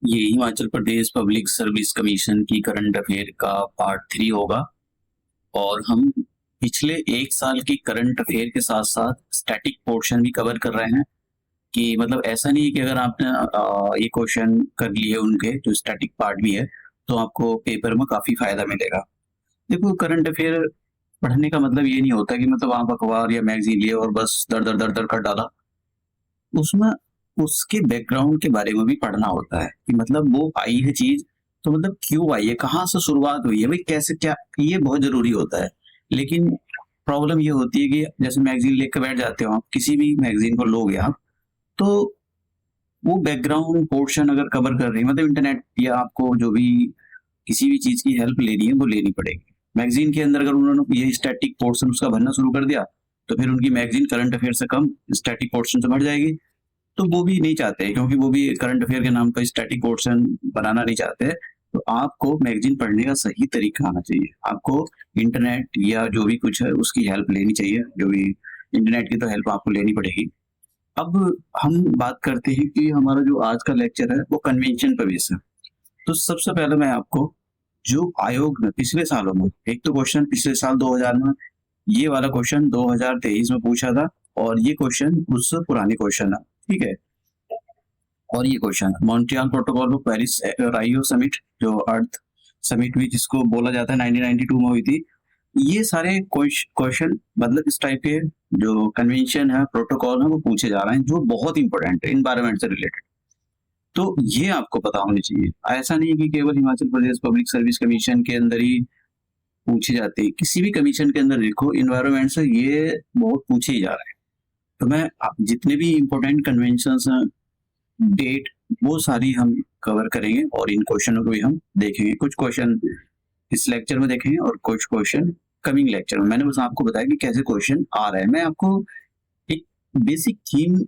ये Himachal Pradesh public service commission की current affair का पार्ट 3 होगा और हम पिछले 1 साल की करंट अफेयर के साथ साथ स्टैटिक पोर्शन भी कवर कर रहे हैं कि मतलब ऐसा नहीं है कि अगर आपने ये क्वेश्चन कर लिए उनके जो स्टैटिक पार्ट भी है तो आपको पेपर में काफी फायदा मिलेगा। देखो करंट अफेयर पढ़ने का मतलब ये नहीं होता कि मतलब आप अखबार या मैगजीन लिए और बस दर दर दर दर कर डाला। उसमें उसके बैकग्राउंड के बारे में भी पढ़ना होता है कि मतलब वो आई है चीज तो मतलब क्यों आई है, कहाँ से शुरुआत हुई है, भाई कैसे क्या, ये बहुत जरूरी होता है। लेकिन प्रॉब्लम ये होती है कि जैसे मैगजीन लेकर बैठ जाते हो आप, किसी भी मैगजीन को लोगे आप, तो वो बैकग्राउंड पोर्शन अगर कवर कर रही है मतलब इंटरनेट या आपको जो भी किसी भी चीज की हेल्प लेनी है वो लेनी पड़ेगी। मैगजीन के अंदर अगर उन्होंने ये स्टैटिक पोर्शन उसका भरना शुरू कर दिया तो फिर उनकी मैगजीन करंट अफेयर से कम स्टैटिक पोर्शन से भर जाएगी। तो वो भी नहीं चाहते क्योंकि वो भी करंट अफेयर के नाम पर स्टैटिक पोर्शन बनाना नहीं चाहते। तो आपको मैगजीन पढ़ने का सही तरीका आना चाहिए, आपको इंटरनेट या जो भी कुछ है उसकी हेल्प लेनी चाहिए, जो भी इंटरनेट की तो हेल्प आपको लेनी पड़ेगी। अब हम बात करते हैं कि हमारा जो आज का लेक्चर है वो कन्वेंशन पर बेस है। तो सबसे पहले मैं आपको जो आयोग में पिछले सालों में, एक तो क्वेश्चन पिछले साल 2000 में, ये वाला क्वेश्चन 2023 में पूछा था और ये क्वेश्चन उससे पुराने क्वेश्चन है, ठीक है। और ये question Montreal protocol of Paris Rio summit, जो अर्थ समिट भी जिसको बोला जाता है 1992 में हुई थी। ये सारे क्वेश्चन मतलब इस टाइप के जो कन्वेंशन है प्रोटोकॉल है वो पूछे जा रहे हैं जो बहुत इंपॉर्टेंट है इन्वायरमेंट से रिलेटेड। तो ये आपको पता होनी चाहिए, ऐसा नहीं है कि केवल Himachal Pradesh public service commission के अंदर ही पूछे जाते हैं, किसी भी कमीशन के अंदर देखो इन्वायरमेंट से ये बहुत पूछे ही जा रहे हैं। तो मैं जितने भी इंपॉर्टेंट कन्वेंशन हैं, डेट, वो सारी हम कवर करेंगे और इन क्वेश्चनों को भी हम देखेंगे। कुछ क्वेश्चन इस लेक्चर में देखेंगे और कुछ क्वेश्चन कमिंग लेक्चर में। मैंने बस आपको बताया कि कैसे क्वेश्चन आ रहे हैं, मैं आपको एक बेसिक थीम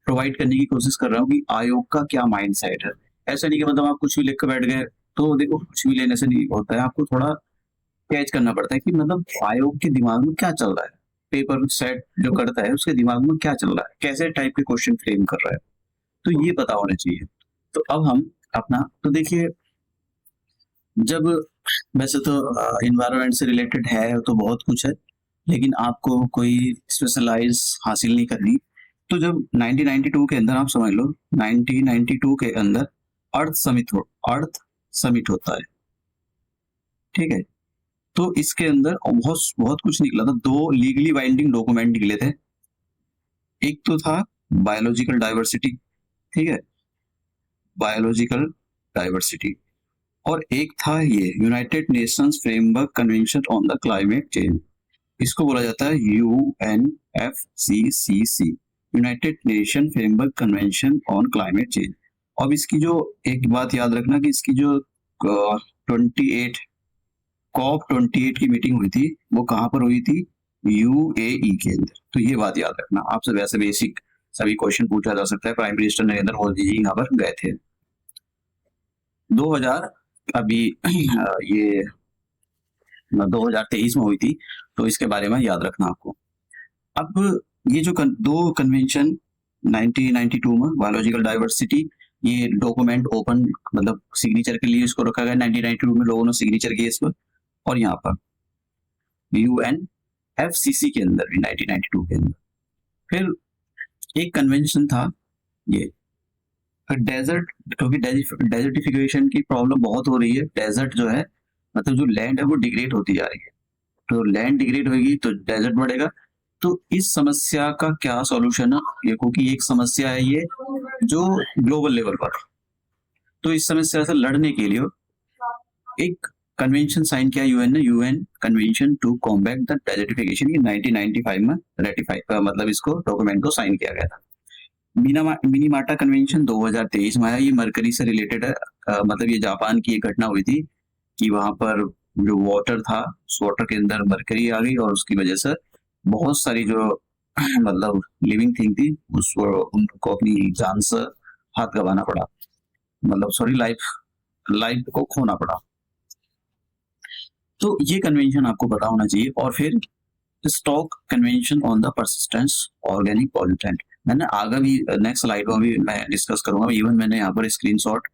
प्रोवाइड करने की कोशिश कर रहा हूँ कि आयोग का क्या माइंड सेट है। ऐसा नहीं कि मतलब आप कुछ भी लिख कर बैठ गए, तो देखो कुछ भी लेने से नहीं होता है, आपको थोड़ा कैच करना पड़ता है कि मतलब आयोग के दिमाग में क्या चल रहा है, पेपर सेट जो करता है उसके दिमाग में क्या चल रहा है, कैसे टाइप के क्वेश्चन फ्रेम कर रहा है, तो ये पता होना चाहिए। तो अब हम अपना तो देखिए, जब वैसे तो इन्वायरमेंट से रिलेटेड है तो बहुत कुछ है, लेकिन आपको कोई स्पेशलाइज हासिल नहीं करनी। तो जब 1992 के अंदर आप समझ लो 1992 के अंदर अर्थ समिट होता है, ठीक है। तो इसके अंदर बहुत बहुत कुछ निकला था, दो लीगली बाइंडिंग डॉक्यूमेंट निकले थे। एक तो था बायोलॉजिकल डाइवर्सिटी, ठीक है, बायोलॉजिकल डाइवर्सिटी, और एक था ये United Nations framework convention on the climate change. इसको बोला जाता है UNFCCC, United nation framework convention on climate change. अब इसकी जो एक बात याद रखना कि इसकी जो 28 COP28 की मीटिंग हुई थी वो कहाँ पर हुई थी, UAE के अंदर। तो ये बात याद रखना, आपसे वैसे बेसिक सभी क्वेश्चन पूछा जा सकता है। प्राइम मिनिस्टर नरेंद्र मोदी जी यहाँ पर गए थे 2000, अभी ये 2023 में हुई थी, तो इसके बारे में याद रखना आपको। अब ये जो दो कन्वेंशन 1992 में बायोलॉजिकल डाइवर्सिटी, ये डॉक्यूमेंट ओपन मतलब सिग्नेचर के लिए इसको रखा गया 1992 में, लोगों ने सिग्नेचर किए इस पर। और यहाँ पर UNFCCC के अंदर भी 1992 के अंदर फिर एक कन्वेंशन था ये डेजर्ट, क्योंकि डेजर्टिफिकेशन की प्रॉब्लम बहुत हो रही है। डेजर्ट जो है मतलब जो लैंड है वो डिग्रेड होती जा रही है, तो लैंड डिग्रेड होगी तो डेजर्ट बढ़ेगा। तो इस समस्या का क्या सॉल्यूशन है, ये क्योंकि एक समस्या है ये जो ग्लोबल लेवल पर, तो इस समस्या से लड़ने के लिए एक कन्वेंशन साइन किया यूएन ने, UN convention to combat the desertification, ये 1995 में रेटिफाई मतलब इसको डॉक्यूमेंट को साइन किया गया था। मिनीमाटा कन्वेंशन 2023 में आया, ये मरकरी से रिलेटेड है। मतलब ये जापान की एक घटना हुई थी कि वहां पर जो वाटर था उस वाटर के अंदर मरकरी आ गई और उसकी वजह से बहुत सारी जो मतलब लिविंग थिंग थी उनको अपनी जान से हाथ गंवाना पड़ा, मतलब सॉरी लाइफ लाइफ को खोना पड़ा। तो ये कन्वेंशन आपको पता होना चाहिए। और फिर stock convention on the persistence organic pollutant, मैंने आगे भी नेक्स्ट स्लाइड में भी मैं डिस्कस करूंगा, इवन मैंने यहाँ पर स्क्रीनशॉट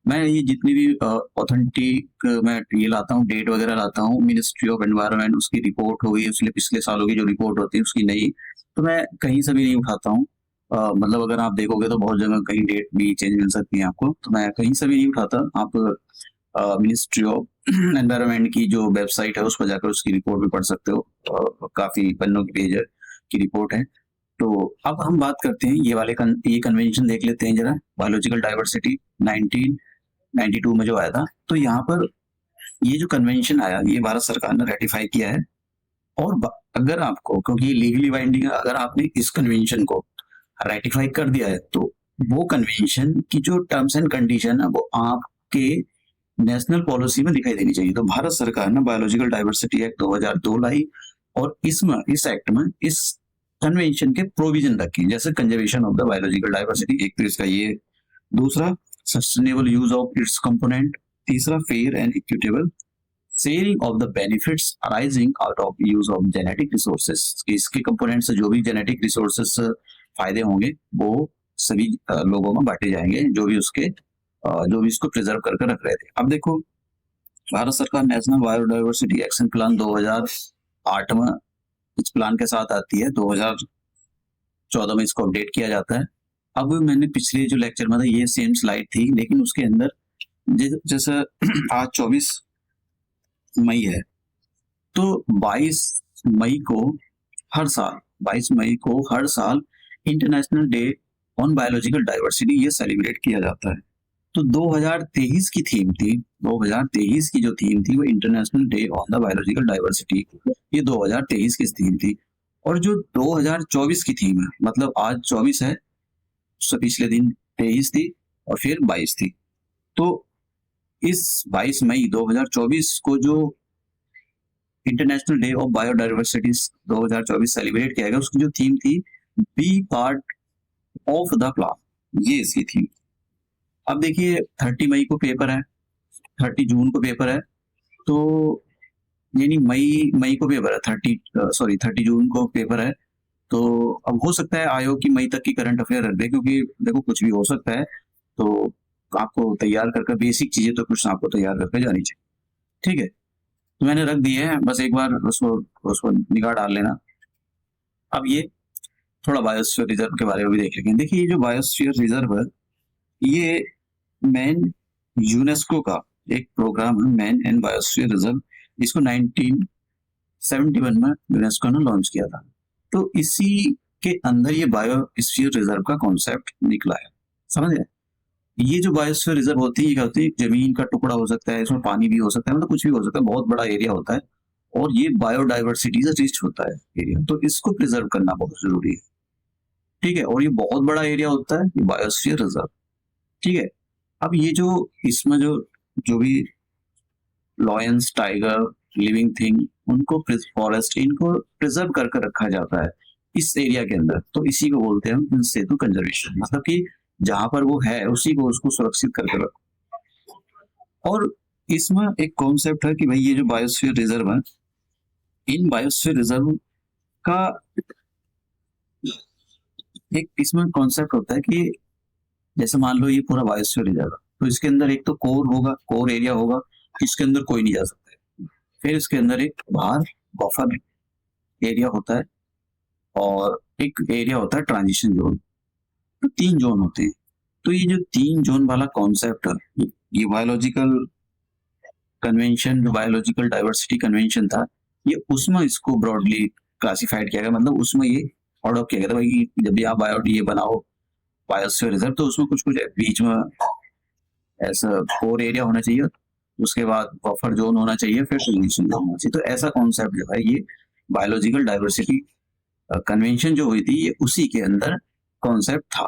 मैं ये जितनी भी ऑथेंटिक मैं ये लाता हूँ, डेट वगैरह लाता हूँ, मिनिस्ट्री ऑफ एनवायरनमेंट उसकी रिपोर्ट हो गई, उसके पिछले सालों की जो रिपोर्ट होती है उसकी नई, तो मैं कहीं से भी नहीं उठाता हूँ। मतलब अगर आप देखोगे तो बहुत जगह कहीं डेट भी चेंज मिल सकती है आपको, तो मैं कहीं से भी नहीं उठाता। आप मिनिस्ट्री ऑफ एनवायरनमेंट की जो वेबसाइट है उस पर जाकर उसकी रिपोर्ट भी पढ़ सकते हो, काफी पन्नों की पेज की रिपोर्ट है। तो अब हम बात करते हैं ये कन्वेंशन देख लेते हैं जरा, बायोलॉजिकल डाइवर्सिटी 1992 में जो आया था। तो यहाँ पर ये जो कन्वेंशन आया ये भारत सरकार ने रेटिफाई किया है। और अगर आपको, क्योंकि लीगली बाइंडिंग है, अगर आपने इस कन्वेंशन को रेटिफाई कर दिया है तो वो कन्वेंशन की जो टर्म्स एंड कंडीशन है वो आपके नेशनल पॉलिसी में दिखाई देनी चाहिए। तो भारत सरकार ने बायोलॉजिकल डाइवर्सिटी एक्ट 2002 लाई और इसमें, इस एक्ट में, इस कन्वेंशन के प्रोविजन रखे, जैसे conservation of the biological diversity, एक तो इसका ये, दूसरा sustainable use of its component, तीसरा fair and equitable sharing of the benefits arising out of use of genetic resources. इसके कंपोनेंट से जो भी जेनेटिक रिसोर्सेस फायदे होंगे वो सभी लोगों में बांटे जाएंगे, जो भी इसको प्रिजर्व करके रख रहे थे। अब देखो, भारत सरकार नेशनल बायोडाइवर्सिटी एक्शन प्लान 2008 में इस प्लान के साथ आती है, 2014 में इसको अपडेट किया जाता है। अब मैंने पिछले जो लेक्चर में था ये सेम स्लाइड थी, लेकिन उसके अंदर जैसे आज 24 मई है, तो 22 मई को हर साल international day on biological diversity ये सेलिब्रेट किया जाता है। तो 2023 की थीम थी, 2023 की जो थीम थी वो international day on the biological diversity, ये 2023 की थीम थी। और जो 2024 की थीम है, मतलब आज 24 है, उससे पिछले दिन 23 थी और फिर 22 थी। तो इस 22 मई 2024 को जो international day of biodiversity 2024 celebrate किया गया, उसकी जो थीम थी be part of the plan, ये इसकी थीम। अब देखिए 30 मई को पेपर है, 30 जून को पेपर है, तो यानी मई को पेपर है, 30 जून को पेपर है। तो अब हो सकता है आयोग की मई तक की करंट अफेयर रख दे, क्योंकि देखो कुछ भी हो सकता है, तो आपको तैयार करके बेसिक चीजें तो कुछ आपको तैयार करके जानी चाहिए। ठीक है, तो मैंने रख दिए हैं, बस एक बार उसको निगाह डाल लेना। अब ये थोड़ा बायोस्फीयर रिजर्व के बारे में भी देख लेंगे। देखिए ये जो बायोस्फीयर रिजर्व है ये मैन यूनेस्को का एक प्रोग्राम है, मैन एंड बायोस्फीयर रिजर्व, इसको 1971 में यूनेस्को ने लॉन्च किया था। तो इसी के अंदर ये बायोस्फीयर रिजर्व का कॉन्सेप्ट निकला है, समझ गए। ये जो बायोस्फीयर रिजर्व होती है, ये क्या होती है, जमीन का टुकड़ा हो सकता है, इसमें पानी भी हो सकता है, मतलब कुछ भी हो सकता है, बहुत बड़ा एरिया होता है और ये बायोडाइवर्सिटी से रिच होता है एरिया, तो इसको प्रिजर्व करना बहुत जरूरी है। ठीक है, और ये बहुत बड़ा एरिया होता है, ये बायोस्फीयर रिजर्व। ठीक है, अब ये जो इसमें जो भी लॉयंस, टाइगर, लिविंग थिंग, उनको फॉरेस्ट, इनको प्रिजर्व करके रखा जाता है इस एरिया के अंदर, तो इसी को बोलते हैं हम सेतु कंजर्वेशन, मतलब कि जहां पर वो है उसी को, उसको सुरक्षित करके रखो। और इसमें एक कॉन्सेप्ट है कि भाई ये जो बायोस्फीयर रिजर्व है, इन बायोस्फीयर रिजर्व का एक इसमें कॉन्सेप्ट होता है कि जैसे मान लो ये पूरा बायोस्फीयर रिजर्व है, तो इसके अंदर एक तो कोर होगा, कोर एरिया होगा, इसके अंदर कोई नहीं जा सकता है। फिर इसके अंदर एक बाहर बफर एरिया होता है और एक एरिया होता है ट्रांजिशन जोन, तो 3 जोन होते हैं। तो ये जो 3 जोन वाला कॉन्सेप्ट है, ये बायोलॉजिकल कन्वेंशन, जो बायोलॉजिकल डाइवर्सिटी कन्वेंशन था, ये उसमें इसको ब्रॉडली क्लासिफाइड किया गया, मतलब उसमें ये अडॉप्ट किया गया था भाई, जब भी आप ये बनाओ बायोस्फीयर रिजर्व, तो उसमें कुछ बीच में ऐसा कोर एरिया होना चाहिए, उसके बाद बफर जोन होना चाहिए, फिर ट्रांजिशन जोन होना चाहिए। तो ऐसा कॉन्सेप्ट जो है ये बायोलॉजिकल डाइवर्सिटी कन्वेंशन जो हुई थी, ये उसी के अंदर कॉन्सेप्ट था।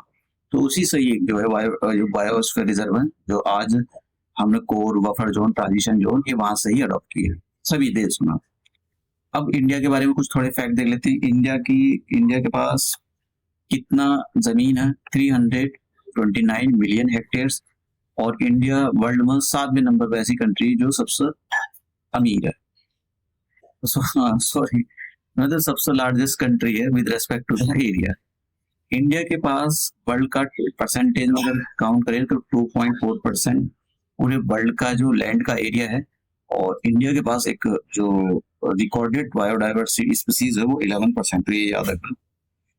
तो उसी से ये जो है बायोस्फीयर रिजर्व है, जो आज हमने core, buffer zone, transition zone, ये वहां से ही अडॉप्ट किए सभी देश में। अब इंडिया के बारे में कुछ थोड़े फैक्ट देख लेते हैं। इंडिया के पास कितना जमीन है, 329 मिलियन हेक्टेयर्स, और इंडिया वर्ल्ड में 7वें नंबर पर ऐसी कंट्री जो सबसे अमीर है, सॉरी मतलब सबसे लार्जेस्ट कंट्री है with respect to the area. India के पास वर्ल्ड का परसेंटेज में अगर काउंट करें तो 2.4% पूरे वर्ल्ड का जो लैंड का एरिया है, और इंडिया के पास एक जो रिकॉर्डेड बायोडाइवर्सिटी स्पीसीज है वो 11%, तो ये याद रखना।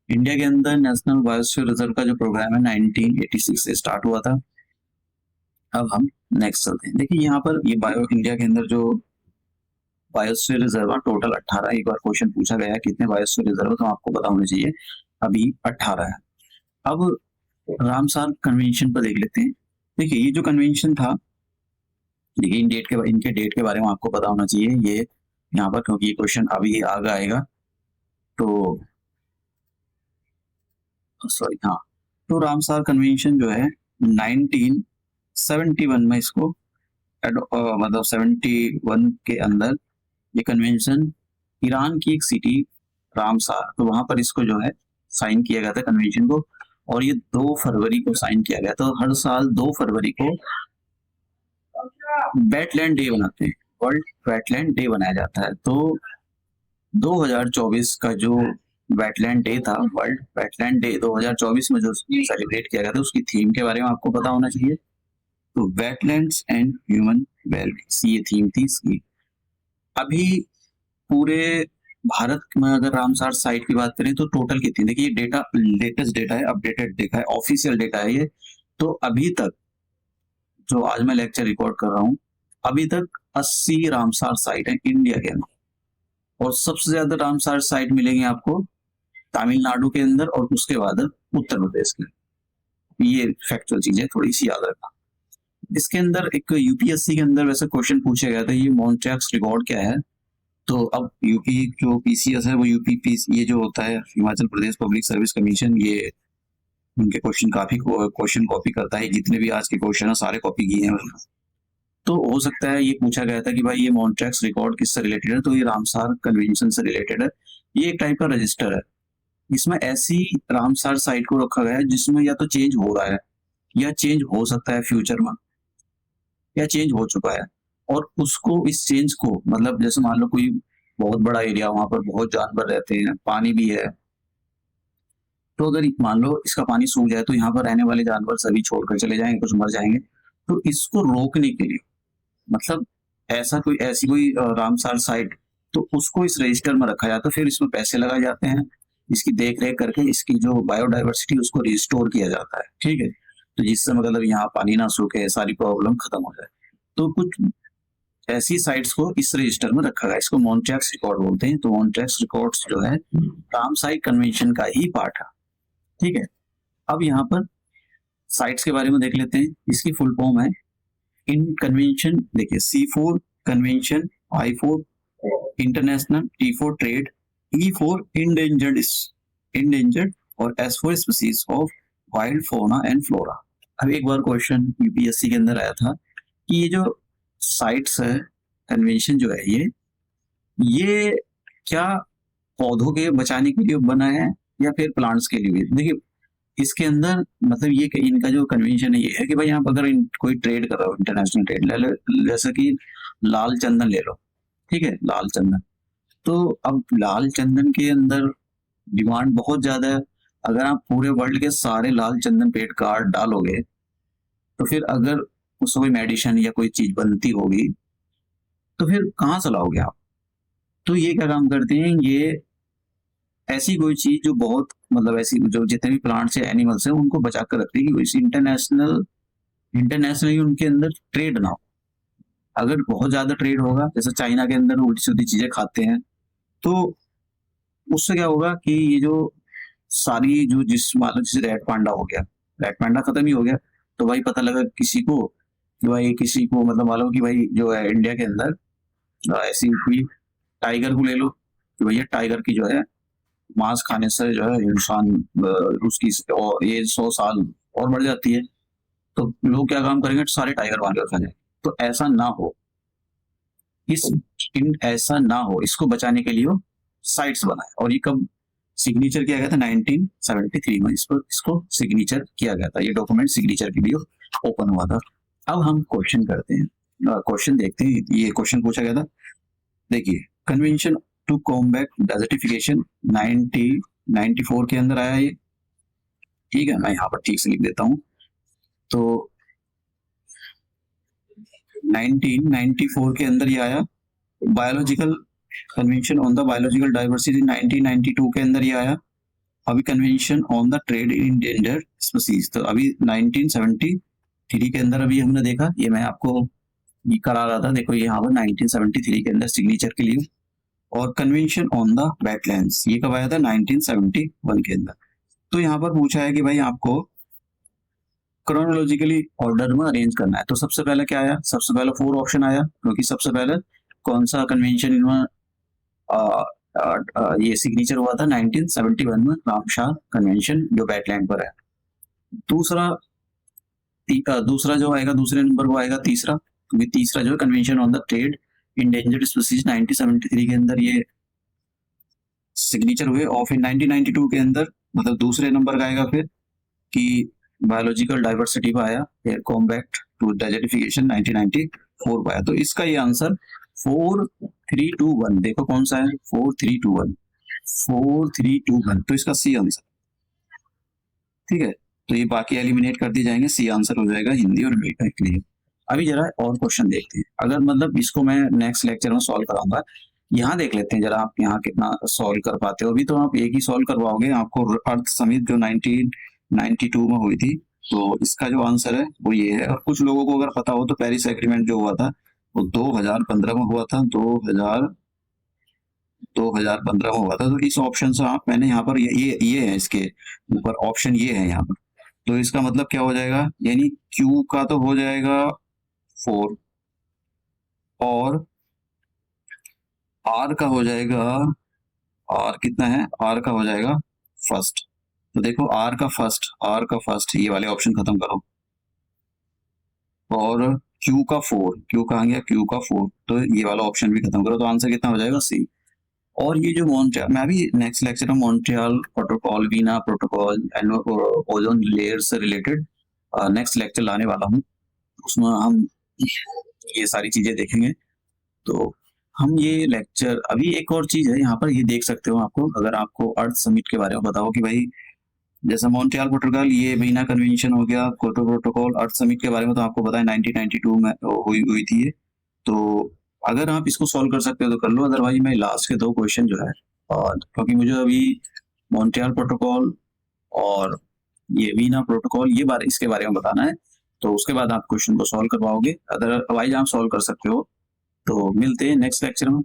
इंडिया के अंदर नेशनल बायोस्फीयर रिजर्व का जो प्रोग्राम है 1986 से स्टार्ट हुआ था। अब हम नेक्स्ट चलते हैं। देखिए यहाँ पर ये बायो इंडिया के अंदर जो बायोस्फीयर रिजर्व टोटल 18, एक बार क्वेश्चन पूछा गया है कितने बायोस्फीयर रिजर्व, तो आपको पता होना चाहिए अभी 18 है। अब रामसार कन्वेंशन पर देख लेते हैं। देखिए ये जो कन्वेंशन था, देखिए इनके डेट के बारे में आपको पता होना चाहिए ये यहाँ पर, क्योंकि ये क्वेश्चन अभी आगे आएगा। तो सॉरी, हाँ, तो रामसार कन्वेंशन जो है 1971 में इसको मतलब 71 के अंदर ये कन्वेंशन ईरान की एक सिटी रामसार, तो वहां पर इसको जो है साइन किया गया था कन्वेंशन को, और ये 2 फरवरी को साइन किया गया। तो हर साल 2 फरवरी को वेटलैंड डे बनाते हैं, वर्ल्ड वेटलैंड डे बनाया जाता है। तो 2024 का जो वेटलैंड डे था, वर्ल्ड वेटलैंड डे 2024 में जो सेलिब्रेट किया गया था, उसकी थीम के बारे में आपको पता होना चाहिए। तो वेटलैंड्स एंड ह्यूमन वेलबींग, ये थीम थी इसकी। अभी पूरे भारत में अगर रामसार साइट की बात करें तो टोटल कितनी, देखिए ये डेटा लेटेस्ट डेटा है, अपडेटेड डेटा है, ऑफिशियल डेटा है ये। तो अभी तक जो आज मैं लेक्चर रिकॉर्ड कर रहा हूँ, अभी तक 80 रामसार साइट है इंडिया के अंदर, और सबसे ज्यादा रामसार साइट मिलेंगे आपको तमिलनाडु के अंदर, और उसके बाद उत्तर प्रदेश के। ये फैक्चुअल चीज है, थोड़ी सी याद रखना। इसके अंदर एक यूपीएससी के अंदर वैसे क्वेश्चन पूछा गया था, ये मॉन्ट्रैक्स रिकॉर्ड क्या है। तो अब यूपी जो पीसीएस है वो ये जो होता है Himachal Pradesh public service commission, ये उनके क्वेश्चन काफी क्वेश्चन कॉपी करता है, जितने भी आज के क्वेश्चन है सारे कॉपी किए हैं। तो हो सकता है ये पूछा गया था कि भाई ये मॉन्ट्रैक्स रिकॉर्ड किससे रिलेटेड है, तो ये रामसार कन्वेंशन से रिलेटेड है। ये एक टाइप का रजिस्टर है, इसमें ऐसी रामसार साइट को रखा गया है जिसमें या तो चेंज हो रहा है या चेंज हो सकता है फ्यूचर में, या चेंज हो चुका है, और उसको इस चेंज को मतलब जैसे मान लो कोई बहुत बड़ा एरिया, वहां पर बहुत जानवर रहते हैं, पानी भी है, तो अगर मान लो इसका पानी सूख जाए तो यहाँ पर रहने वाले जानवर सभी छोड़कर चले जाएंगे, कुछ मर जाएंगे। तो इसको रोकने के लिए मतलब ऐसी कोई रामसार साइट, तो उसको इस रजिस्टर में रखा जाता है, फिर इसमें पैसे लगाए जाते हैं, इसकी देख रेख करके इसकी जो बायोडाइवर्सिटी उसको रिस्टोर किया जाता है, ठीक है। तो जिससे मतलब यहाँ पानी ना सूखे, सारी प्रॉब्लम खत्म हो जाए। तो कुछ ऐसी साइट्स को इस रजिस्टर में रखा गया, इसको मॉन्ट्रैक्स रिकॉर्ड बोलते हैं। तो मॉन्ट्रैक्स रिकॉर्ड्स जो है रामसार कन्वेंशन का ही पार्ट है, ठीक है। अब यहाँ पर साइट्स के बारे में देख लेते हैं। इसकी फुल फॉर्म है इन कन्वेंशन, देखिए C4 convention, I4 international, T4 trade, E4 endangered और S4 species of wild fauna and flora. अब एक बार क्वेश्चन यूपीएससी के अंदर आया था कि ये जो साइट्स है कन्वेंशन जो है ये क्या पौधों के बचाने के लिए बना है या फिर प्लांट्स के लिए। देखिए इसके अंदर मतलब ये इनका जो कन्वेंशन है ये है कि भाई आप अगर कोई ट्रेड कर रहे हो, इंटरनेशनल ट्रेड, जैसे कि लाल चंदन ले लो, ठीक है, लाल चंदन। तो अब लाल चंदन के अंदर डिमांड बहुत ज्यादा है। अगर आप पूरे वर्ल्ड के सारे लाल चंदन पेड़ काट डालोगे तो फिर अगर उससे कोई मेडिसिन या कोई चीज बनती होगी तो फिर कहाँ से लाओगे आप। तो ये क्या काम करते हैं, ये ऐसी कोई चीज जो बहुत मतलब ऐसी जो जितने भी प्लांट्स या एनिमल्स हैं उनको बचा कर रखती है कि इंटरनेशनली उनके अंदर ट्रेड ना हो। अगर बहुत ज्यादा ट्रेड होगा, जैसे चाइना के अंदर उल्टी सीधी चीजें खाते हैं, तो उससे क्या होगा कि ये जो सारी जो जिस मतलब जैसे रेड पांडा हो गया, रेड पांडा खत्म ही हो गया, तो भाई पता लगा किसी को कि भाई किसी को मतलब मालूम कि भाई जो है इंडिया के अंदर ऐसी कोई टाइगर को ले लो कि भैया टाइगर की जो है मांस खाने से जो है इंसान उसकी एज 100 साल और बढ़ जाती है। तो लोग क्या काम करेंगे, सारे टाइगर मार कर खा जाए। तो ऐसा ना हो, ऐसा ना हो, इसको बचाने के लिए वो साइट्स बनाए। और ये कब सिग्नेचर किया गया था, 1973 में इसको सिग्नेचर किया गया था। ये डॉक्यूमेंट सिग्नेचर के लिए ओपन हुआ था। अब हम क्वेश्चन करते हैं, क्वेश्चन देखते हैं। ये क्वेश्चन पूछा गया था, देखिए कन्वेंशन टू कॉम्बैट डेजर्टिफिकेशन 1994 के अंदर आया ये, ठीक है। मैं यहाँ पर ठीक से लिख देता हूँ। तो 1994 के अंदर ये आया। Biological convention on the biological diversity 1992 के अंदर ये आया। अभी convention on the trade in endangered species तो अभी 1973 के अंदर अभी हमने देखा। ये मैं आपको ये करा रहा था, देखो यहाँ पर 1973 के अंदर सिग्नेचर के लिए। और कन्वेंशन ऑन द वेटलैंड्स ये कब आया था? 1971 के अंदर। तो यहाँ पर पूछा है कि भाई आपको क्रोनोलॉजिकली ऑर्डर में अरेंज करना है। तो सबसे पहले क्या आया? सबसे पहले 4 ऑप्शन आया, क्योंकि सबसे पहले कौन सा कन्वेंशन इनमें ये सिग्नेचर हुआ था 1971 में, रामशार कन्वेंशन जो वेटलैंड पर है। दूसरा जो आएगा, दूसरे नंबर वो आएगा तीसरा, क्योंकि तीसरा जो है convention on the trade endangered species 1973 के अंदर ये सिग्नेचर हुए। और फिर 1992 के अंदर मतलब दूसरे नंबर का आएगा फिर कि बायोलॉजिकल डाइवर्सिटी पर आया, फिर कॉम्बैट टू डेजर्टिफिकेशन 1994 पाया। तो इसका ये आंसर 4321, देखो कौन सा है? 4321 तो इसका सी आंसर। ठीक है, तो ये बाकी एलिमिनेट कर दिए जाएंगे, सी आंसर हो जाएगा हिंदी और इंग्लिश के लिए। अभी जरा और क्वेश्चन देखते हैं, अगर मतलब इसको मैं नेक्स्ट लेक्चर में सॉल्व कराऊंगा। यहाँ देख लेते हैं जरा आप यहाँ कितना सॉल्व कर पाते हो। अभी तो आप एक ही सॉल्व करवाओगे, आपको अर्थ समिट जो 1992 में हुई थी, तो इसका जो आंसर है वो ये है। और कुछ लोगों को अगर पता हो तो पेरिस एग्रीमेंट जो हुआ था वो 2015 में हुआ था, 2015 में हुआ था। तो इस ऑप्शन से आप मैंने यहाँ पर ये है, इसके ऊपर ऑप्शन ये है यहाँ पर। तो इसका मतलब क्या हो जाएगा? यानी क्यू का तो हो जाएगा 4 और आर का हो जाएगा, आर कितना है? आर का हो जाएगा फर्स्ट। तो देखो आर का फर्स्ट ये वाले ऑप्शन खत्म करो। और क्यू का 4, क्यू कहाँ गया? क्यू का 4, तो ये वाला ऑप्शन भी खत्म करो। तो आंसर कितना हो जाएगा? सी। और ये जो मॉन्ट्रियल, मैं अभी नेक्स्ट लेक्चर में Montreal protocol, Veena protocol and ozone layer से रिलेटेड नेक्स्ट लेक्चर लाने वाला हूँ। उसमें हम ये सारी चीजें देखेंगे। तो हम ये लेक्चर, अभी एक और चीज है यहाँ पर, ये देख सकते हो आपको, अगर आपको अर्थ समिट के बारे में पता हो कि भाई जैसे मॉन्ट्रियल प्रोटोकॉल, ये वीना कन्वेंशन हो गया, क्योटो प्रोटोकॉल, अर्थ समिट के बारे में तो आपको पता है 1992 में हुई थी ये। तो अगर आप इसको सॉल्व कर सकते हो तो कर लो, अदरवाइज मैं लास्ट के 2 क्वेश्चन जो है, और क्योंकि मुझे अभी मॉन्ट्रियल प्रोटोकॉल और ये वीना प्रोटोकॉल इसके बारे में बताना है, तो उसके बाद आप क्वेश्चन को सॉल्व करवाओगे, अदरवाइज आप सॉल्व कर सकते हो। तो मिलते हैं नेक्स्ट लेक्चर में।